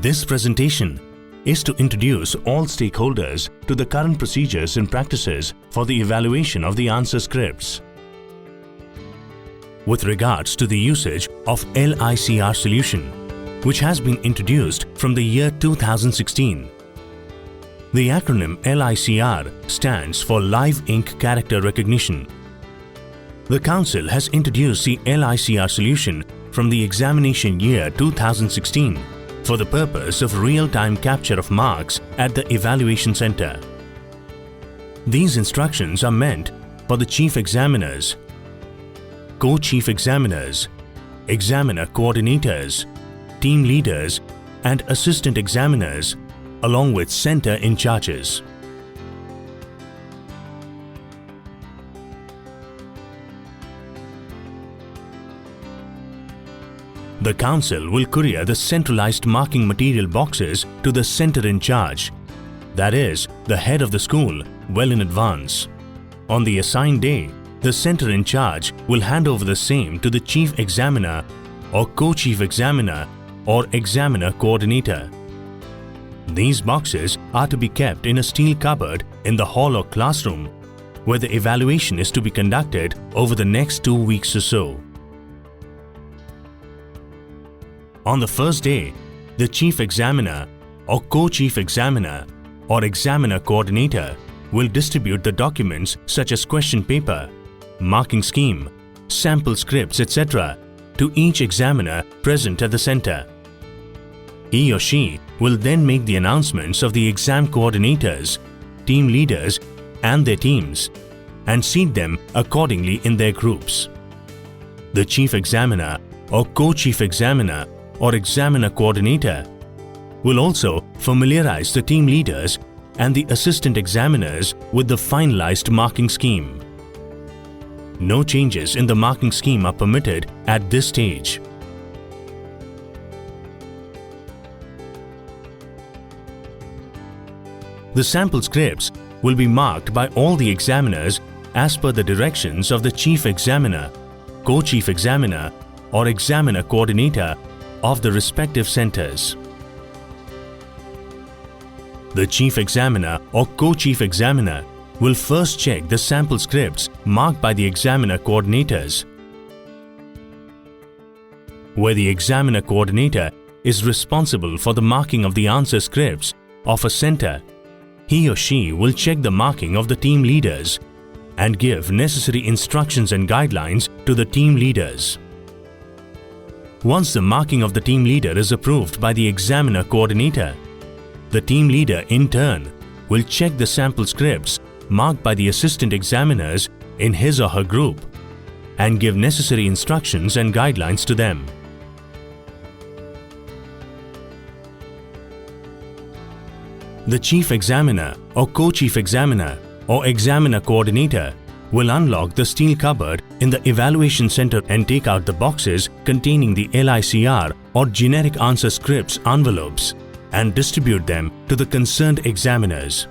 This presentation is to introduce all stakeholders to the current procedures and practices for the evaluation of the answer scripts. With regards to the usage of LCR solution, which has been introduced from the year 2016. The acronym LCR stands for Live Ink Character Recognition. The Council has introduced the LCR solution from the examination year 2016 for the purpose of real-time capture of marks at the evaluation center. These instructions are meant for the chief examiners, co-chief examiners, examiner coordinators, team leaders and assistant examiners, along with center in charges. The Council will courier the centralized marking material boxes to the center in charge, that is, the head of the school, well in advance. On the assigned day, the center in charge will hand over the same to the chief examiner or co-chief examiner or examiner coordinator. These boxes are to be kept in a steel cupboard in the hall or classroom, where the evaluation is to be conducted over the next 2 weeks or so. On the first day, the chief examiner or co-chief examiner or examiner coordinator will distribute the documents such as question paper, marking scheme, sample scripts, etc. to each examiner present at the center. He or she will then make the announcements of the exam coordinators, team leaders and their teams and seat them accordingly in their groups. The chief examiner or co-chief examiner or examiner coordinator will also familiarize the team leaders and the assistant examiners with the finalized marking scheme. No changes in the marking scheme are permitted at this stage. The sample scripts will be marked by all the examiners as per the directions of the chief examiner, co-chief examiner or examiner coordinator of the respective centers. The chief examiner or co-chief examiner will first check the sample scripts marked by the examiner coordinators. Where the examiner coordinator is responsible for the marking of the answer scripts of a center, he or she will check the marking of the team leaders and give necessary instructions and guidelines to the team leaders. Once the marking of the team leader is approved by the examiner coordinator, the team leader in turn will check the sample scripts marked by the assistant examiners in his or her group and give necessary instructions and guidelines to them. The chief examiner or co-chief examiner or examiner coordinator will unlock the steel cupboard in the evaluation center and take out the boxes containing the LCR or generic answer scripts envelopes and distribute them to the concerned examiners.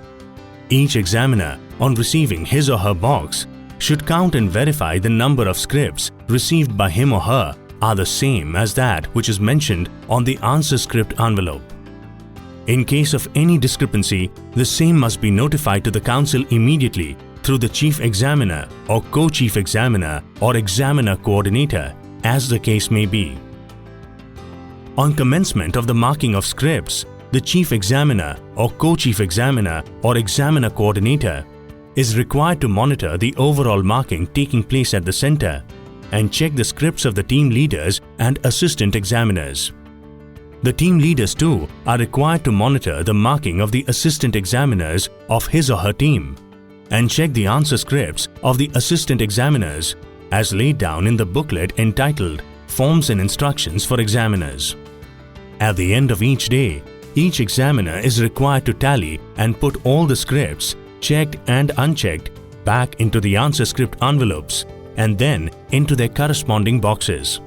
Each examiner, on receiving his or her box, should count and verify the number of scripts received by him or her are the same as that which is mentioned on the answer script envelope. In case of any discrepancy, the same must be notified to the Council immediately through the chief examiner or co-chief examiner or examiner coordinator, as the case may be. On commencement of the marking of scripts, the chief examiner or co-chief examiner or examiner coordinator is required to monitor the overall marking taking place at the center and check the scripts of the team leaders and assistant examiners. The team leaders too are required to monitor the marking of the assistant examiners of his or her team and check the answer scripts of the assistant examiners as laid down in the booklet entitled Forms and Instructions for Examiners. At the end of each day, each examiner is required to tally and put all the scripts, checked and unchecked, back into the answer script envelopes and then into their corresponding boxes.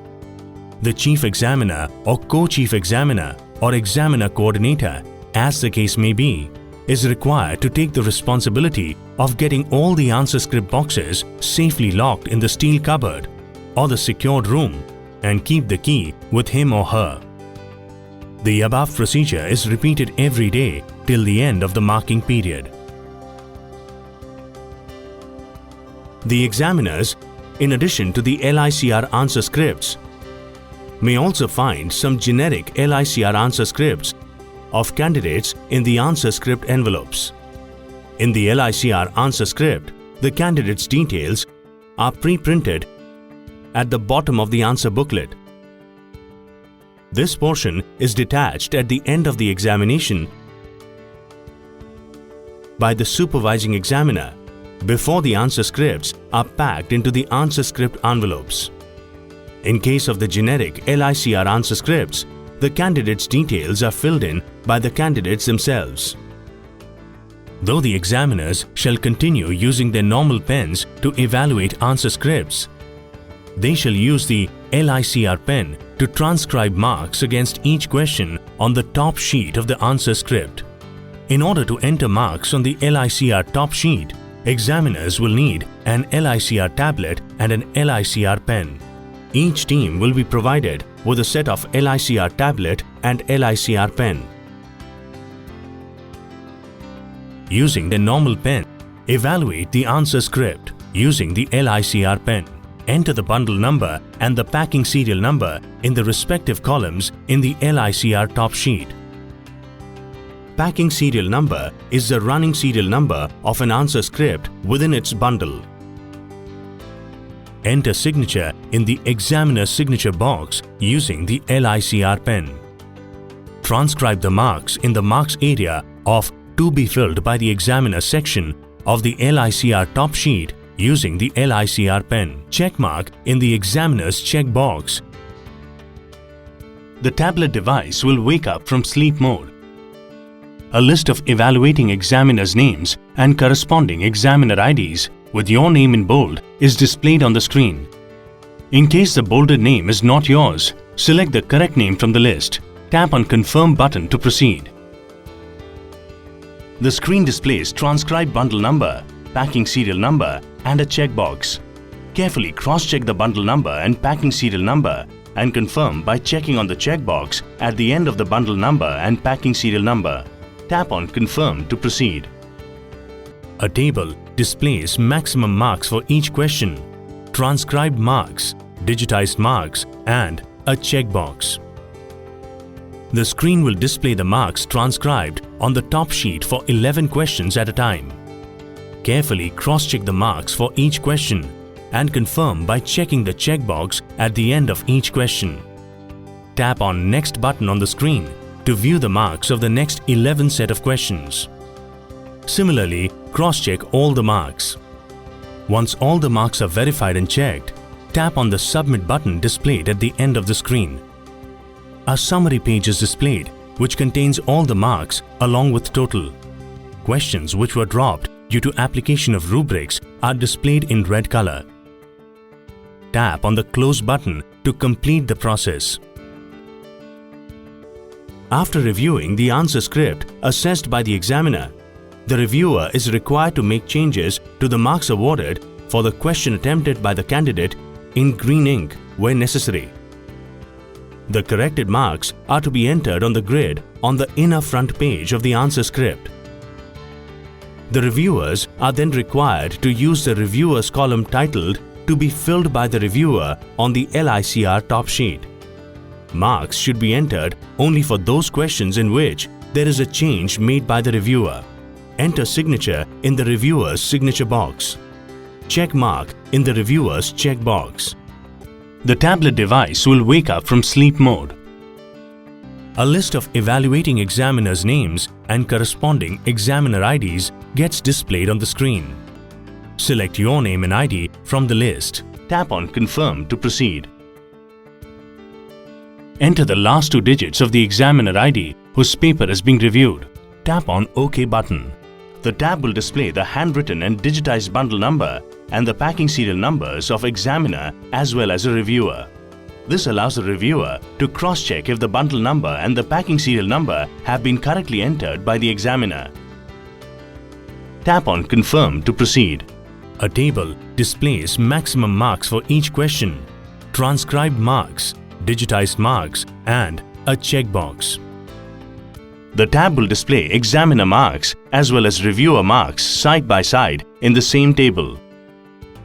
The chief examiner or co-chief examiner or examiner coordinator, as the case may be, is required to take the responsibility of getting all the answer script boxes safely locked in the steel cupboard or the secured room and keep the key with him or her. The above procedure is repeated every day till the end of the marking period. The examiners, in addition to the LCR answer scripts, may also find some generic LCR answer scripts of candidates in the answer script envelopes. In the LCR answer script, the candidate's details are pre-printed at the bottom of the answer booklet. This portion is detached at the end of the examination by the supervising examiner before the answer scripts are packed into the answer script envelopes. In case of the generic LCR answer scripts, the candidate's details are filled in by the candidates themselves. Though the examiners shall continue using their normal pens to evaluate answer scripts, they shall use the LCR pen to transcribe marks against each question on the top sheet of the answer script. In order to enter marks on the LCR top sheet, examiners will need an LCR tablet and an LCR pen. Each team will be provided with a set of LCR tablet and LCR pen. Using the normal pen, evaluate the answer script using the LCR pen. Enter the bundle number and the packing serial number in the respective columns in the LCR top sheet. Packing serial number is the running serial number of an answer script within its bundle. Enter signature in the examiner's signature box using the LCR pen. Transcribe the marks in the marks area of to be filled by the examiner section of the LCR top sheet using the LCR pen. Check mark in the examiner's check box. The tablet device will wake up from sleep mode. A list of evaluating examiners' names and corresponding examiner IDs with your name in bold is displayed on the screen. In case the bolded name is not yours, select the correct name from the list. Tap on Confirm button to proceed. The screen displays transcribed bundle number, packing serial number and a checkbox. Carefully cross-check the bundle number and packing serial number and confirm by checking on the checkbox at the end of the bundle number and packing serial number. Tap on Confirm to proceed. A table displays maximum marks for each question, transcribed marks, digitized marks, and a checkbox. The screen will display the marks transcribed on the top sheet for 11 questions at a time. Carefully cross-check the marks for each question and confirm by checking the checkbox at the end of each question. Tap on Next button on the screen to view the marks of the next 11 set of questions. Similarly, cross-check all the marks. Once all the marks are verified and checked, tap on the Submit button displayed at the end of the screen. A summary page is displayed which contains all the marks along with total. Questions which were dropped due to application of rubrics are displayed in red color. Tap on the Close button to complete the process. After reviewing the answer script assessed by the examiner, the reviewer is required to make changes to the marks awarded for the question attempted by the candidate in green ink where necessary. The corrected marks are to be entered on the grid on the inner front page of the answer script. The reviewers are then required to use the reviewers column titled to be filled by the reviewer on the LCR top sheet. Marks should be entered only for those questions in which there is a change made by the reviewer. Enter signature in the reviewer's signature box. Check mark in the reviewer's check box. The tablet device will wake up from sleep mode. A list of evaluating examiners' names and corresponding examiner IDs gets displayed on the screen. Select your name and ID from the list. Tap on Confirm to proceed. Enter the last 2 digits of the examiner ID whose paper is being reviewed. Tap on OK button. The tab will display the handwritten and digitized bundle number and the packing serial numbers of examiner as well as a reviewer. This allows the reviewer to cross-check if the bundle number and the packing serial number have been correctly entered by the examiner. Tap on Confirm to proceed. A table displays maximum marks for each question, transcribed marks, digitized marks, and a checkbox. The tab will display examiner marks as well as reviewer marks side by side in the same table.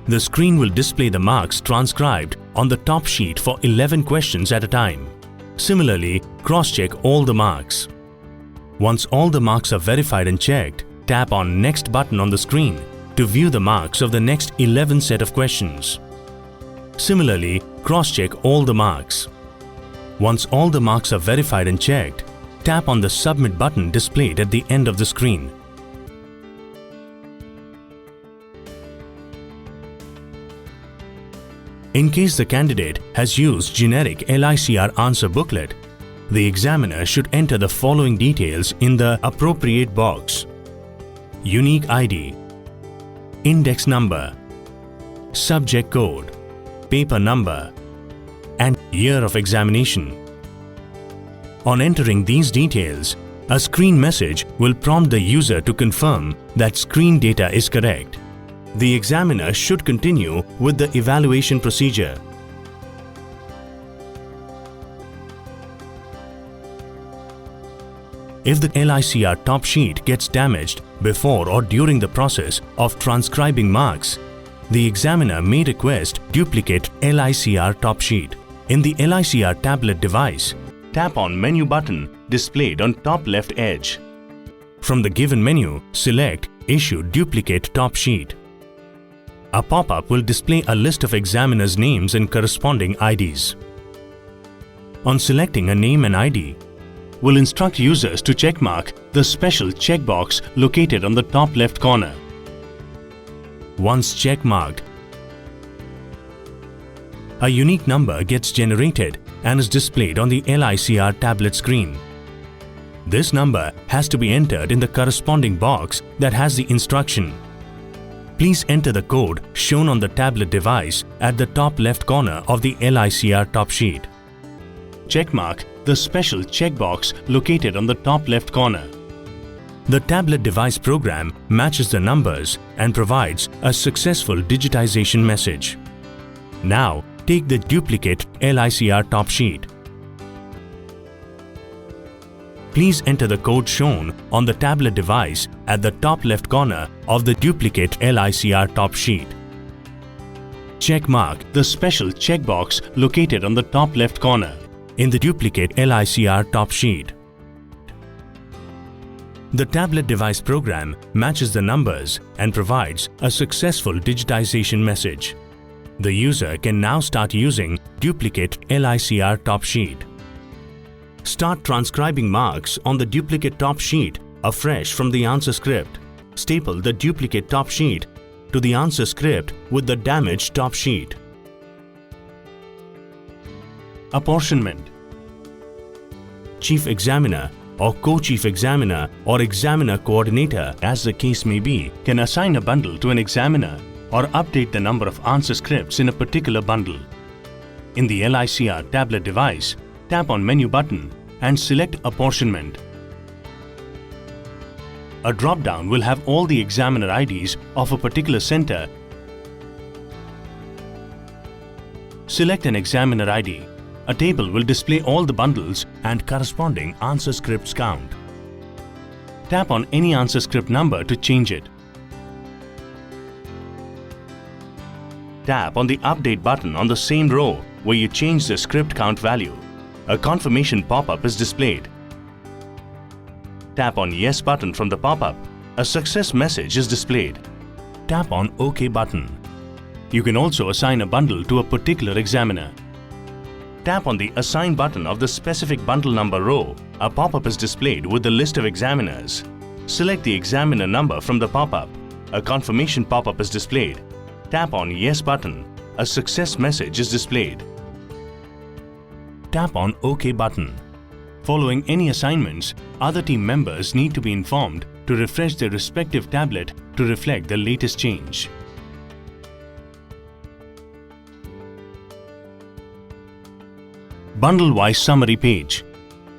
The screen will display the marks transcribed on the top sheet for 11 questions at a time. Similarly, cross-check all the marks. Once all the marks are verified and checked, tap on Next button on the screen to view the marks of the next 11 set of questions. Similarly, cross-check all the marks. Once all the marks are verified and checked, tap on the Submit button displayed at the end of the screen. In case the candidate has used generic LCR answer booklet, the examiner should enter the following details in the appropriate box: unique ID, index number, subject code, paper number, and year of examination. On entering these details, a screen message will prompt the user to confirm that screen data is correct. The examiner should continue with the evaluation procedure. If the LCR top sheet gets damaged before or during the process of transcribing marks, the examiner may request duplicate LCR top sheet. In the LCR tablet device, tap on Menu button displayed on top left edge. From the given menu, select Issue Duplicate Top Sheet. A pop-up will display a list of examiners' names and corresponding IDs. On selecting a name and ID, we'll instruct users to checkmark the special checkbox located on the top left corner. Once checkmarked, a unique number gets generated and is displayed on the LCR tablet screen. This number has to be entered in the corresponding box that has the instruction. Please enter the code shown on the tablet device at the top left corner of the LCR top sheet. Checkmark the special checkbox located on the top left corner. The tablet device program matches the numbers and provides a successful digitization message. Now, take the duplicate LCR top sheet. Please enter the code shown on the tablet device at the top left corner of the duplicate LCR top sheet. Checkmark the special checkbox located on the top left corner in the duplicate LCR top sheet. The tablet device program matches the numbers and provides a successful digitization message. The user can now start using duplicate LCR top sheet. Start transcribing marks on the duplicate top sheet afresh from the answer script. Staple the duplicate top sheet to the answer script with the damaged top sheet. Apportionment. Chief Examiner or Co-Chief Examiner or Examiner Coordinator, as the case may be, can assign a bundle to an examiner or update the number of answer scripts in a particular bundle. In the LCR tablet device, tap on Menu button and select Apportionment. A drop-down will have all the examiner IDs of a particular center. Select an examiner ID. A table will display all the bundles and corresponding answer scripts count. Tap on any answer script number to change it. Tap on the Update button on the same row where you change the script count value. A confirmation pop-up is displayed. Tap on Yes button from the pop-up. A success message is displayed. Tap on OK button. You can also assign a bundle to a particular examiner. Tap on the Assign button of the specific bundle number row. A pop-up is displayed with the list of examiners. Select the examiner number from the pop-up. A confirmation pop-up is displayed. Tap on Yes button. A success message is displayed. Tap on OK button. Following any assignments, other team members need to be informed to refresh their respective tablet to reflect the latest change. Bundle-wise summary page.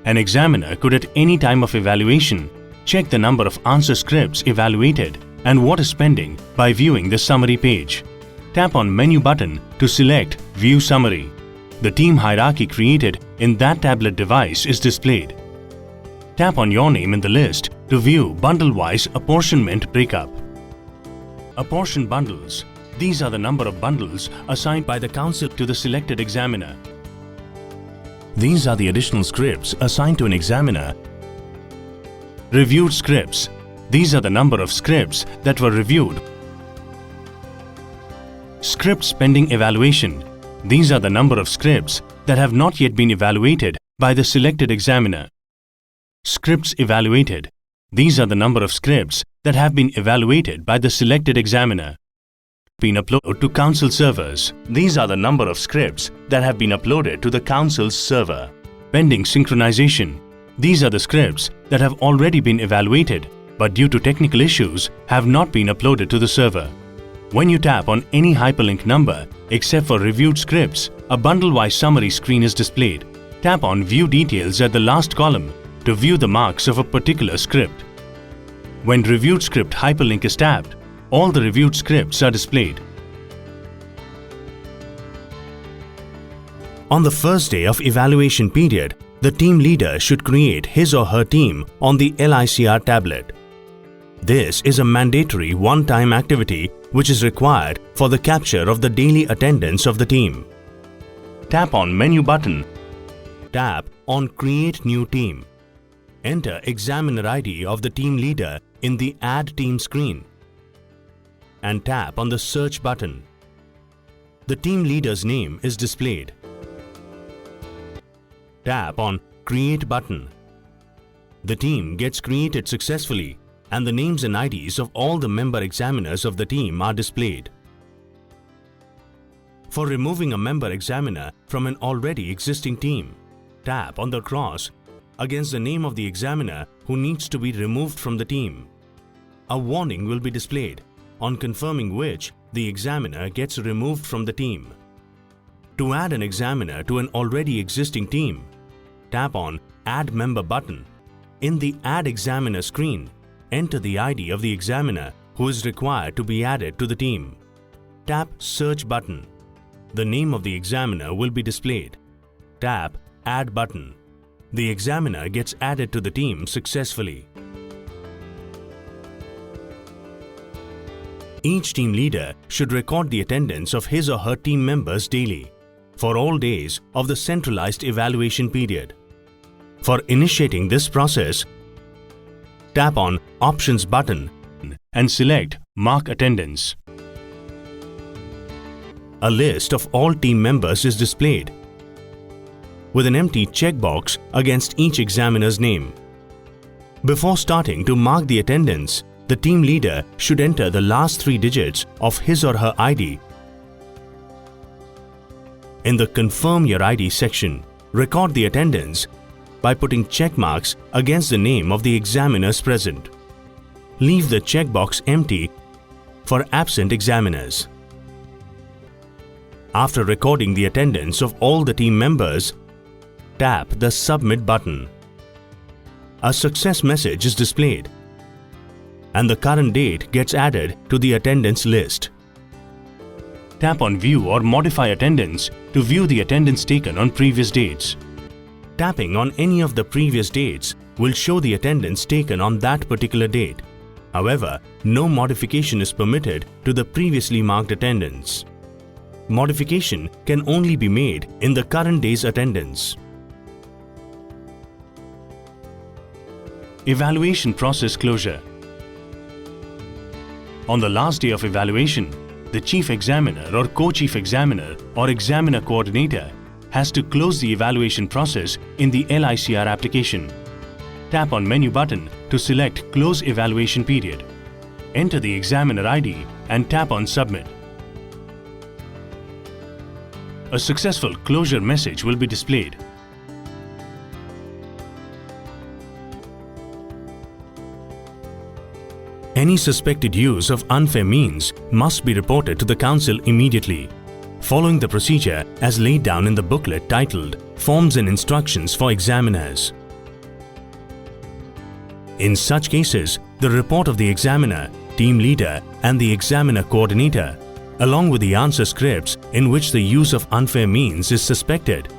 An examiner could at any time of evaluation check the number of answer scripts evaluated and what is pending by viewing the summary page. Tap on Menu button to select View Summary. The team hierarchy created in that tablet device is displayed. Tap on your name in the list to view bundle-wise apportionment breakup. Apportion bundles. These are the number of bundles assigned by the council to the selected examiner. These are the additional scripts assigned to an examiner. Reviewed scripts. These are the number of scripts that were reviewed. Scripts pending evaluation. These are the number of scripts that have not yet been evaluated by the selected examiner. Scripts evaluated. These are the number of scripts that have been evaluated by the selected examiner. Been uploaded to council servers. These are the number of scripts that have been uploaded to the council's server. Pending synchronization. These are the scripts that have already been evaluated but due to technical issues have not been uploaded to the server. When you tap on any hyperlink number except for reviewed scripts, a bundle-wise summary screen is displayed. Tap on View Details at the last column to view the marks of a particular script. When reviewed script hyperlink is tapped, all the reviewed scripts are displayed. On the first day of evaluation period, the team leader should create his or her team on the LCR Tablet. This is a mandatory one-time activity which is required for the capture of the daily attendance of the team. Tap on Menu button. Tap on Create New Team. Enter examiner ID of the team leader in the Add Team screen and tap on the Search button. The team leader's name is displayed. Tap on Create button. The team gets created successfully and the names and IDs of all the member examiners of the team are displayed. For removing a member examiner from an already existing team, tap on the cross against the name of the examiner who needs to be removed from the team. A warning will be displayed, on confirming which the examiner gets removed from the team. To add an examiner to an already existing team, tap on Add Member button. In the Add Examiner screen, enter the ID of the examiner who is required to be added to the team. Tap Search button. The name of the examiner will be displayed. Tap Add button. The examiner gets added to the team successfully. Each team leader should record the attendance of his or her team members daily for all days of the centralized evaluation period. For initiating this process, tap on Options button and select Mark Attendance. A list of all team members is displayed with an empty checkbox against each examiner's name. Before starting to mark the attendance, the team leader should enter the last 3 digits of his or her ID. In the Confirm Your ID section, record the attendance by putting check marks against the name of the examiners present. Leave the checkbox empty for absent examiners. After recording the attendance of all the team members, tap the Submit button. A success message is displayed and the current date gets added to the attendance list. Tap on View or Modify Attendance to view the attendance taken on previous dates. Tapping on any of the previous dates will show the attendance taken on that particular date. However, no modification is permitted to the previously marked attendance. Modification can only be made in the current day's attendance. Evaluation process closure. On the last day of evaluation, the Chief Examiner or Co-Chief Examiner or Examiner Coordinator has to close the evaluation process in the LCR application. Tap on Menu button to select Close Evaluation Period. Enter the examiner ID and tap on Submit. A successful closure message will be displayed. Any suspected use of unfair means must be reported to the Council immediately, following the procedure as laid down in the booklet titled Forms and Instructions for Examiners. In such cases, the report of the examiner, team leader and the examiner coordinator, along with the answer scripts in which the use of unfair means is suspected,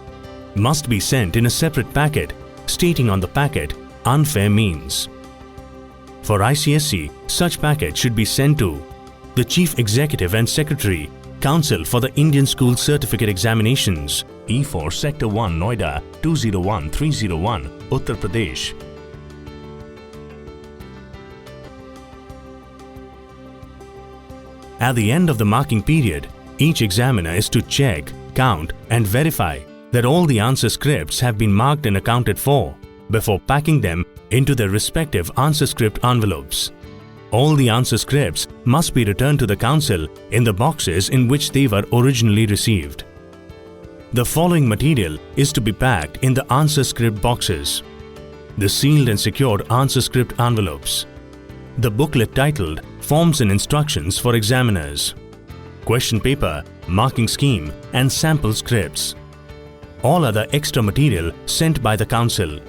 must be sent in a separate packet, stating on the packet unfair means. For ICSE, such packet should be sent to the Chief Executive and Secretary, Council for the Indian School Certificate Examinations, E4 Sector 1 Noida 201301, Uttar Pradesh. At the end of the marking period, each examiner is to check, count and verify that all the answer scripts have been marked and accounted for before packing them into their respective answer script envelopes. All the answer scripts must be returned to the council in the boxes in which they were originally received. The following material is to be packed in the answer script boxes: the sealed and secured answer script envelopes, the booklet titled Forms and Instructions for Examiners, question paper, marking scheme and sample scripts. All other extra material sent by the council.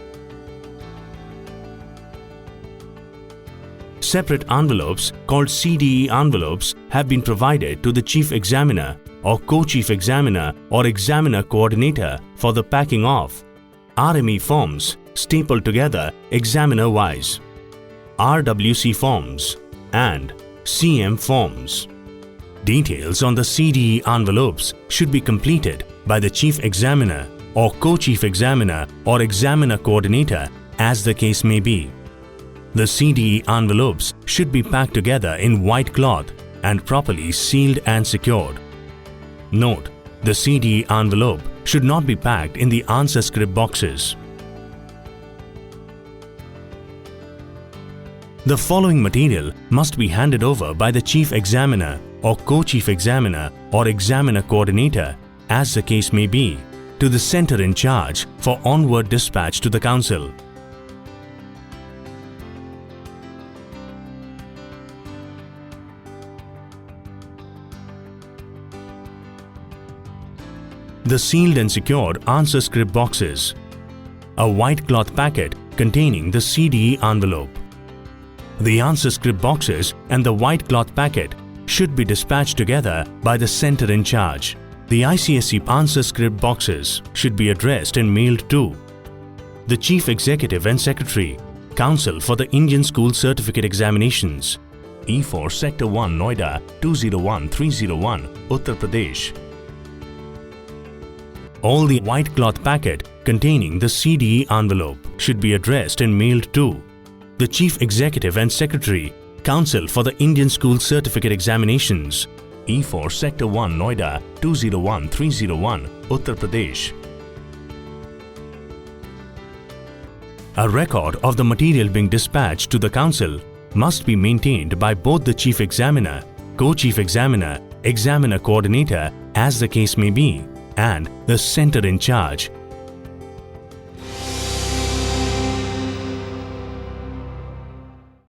Separate envelopes called CDE envelopes have been provided to the Chief Examiner or Co-Chief Examiner or Examiner Coordinator for the packing of RME forms stapled together examiner-wise, RWC forms and CM forms. Details on the CDE envelopes should be completed by the Chief Examiner or Co-Chief Examiner or Examiner Coordinator as the case may be. The CDE envelopes should be packed together in white cloth and properly sealed and secured. Note: the CDE envelope should not be packed in the answer script boxes. The following material must be handed over by the Chief Examiner or Co-Chief Examiner or Examiner Coordinator, as the case may be, to the center in charge for onward dispatch to the council. The sealed and secured answer script boxes. A white cloth packet containing the CDE envelope. The answer script boxes and the white cloth packet should be dispatched together by the center in charge. The ICSE answer script boxes should be addressed and mailed to the Chief Executive and Secretary, Council for the Indian School Certificate Examinations, E4 Sector 1 Noida 201301, Uttar Pradesh. All the white cloth packet containing the CDE envelope should be addressed and mailed to the Chief Executive and Secretary, Council for the Indian School Certificate Examinations, E4 Sector 1 Noida 201301, Uttar Pradesh. A record of the material being dispatched to the council must be maintained by both the Chief Examiner, Co-Chief Examiner, Examiner Coordinator as the case may be, and the center in charge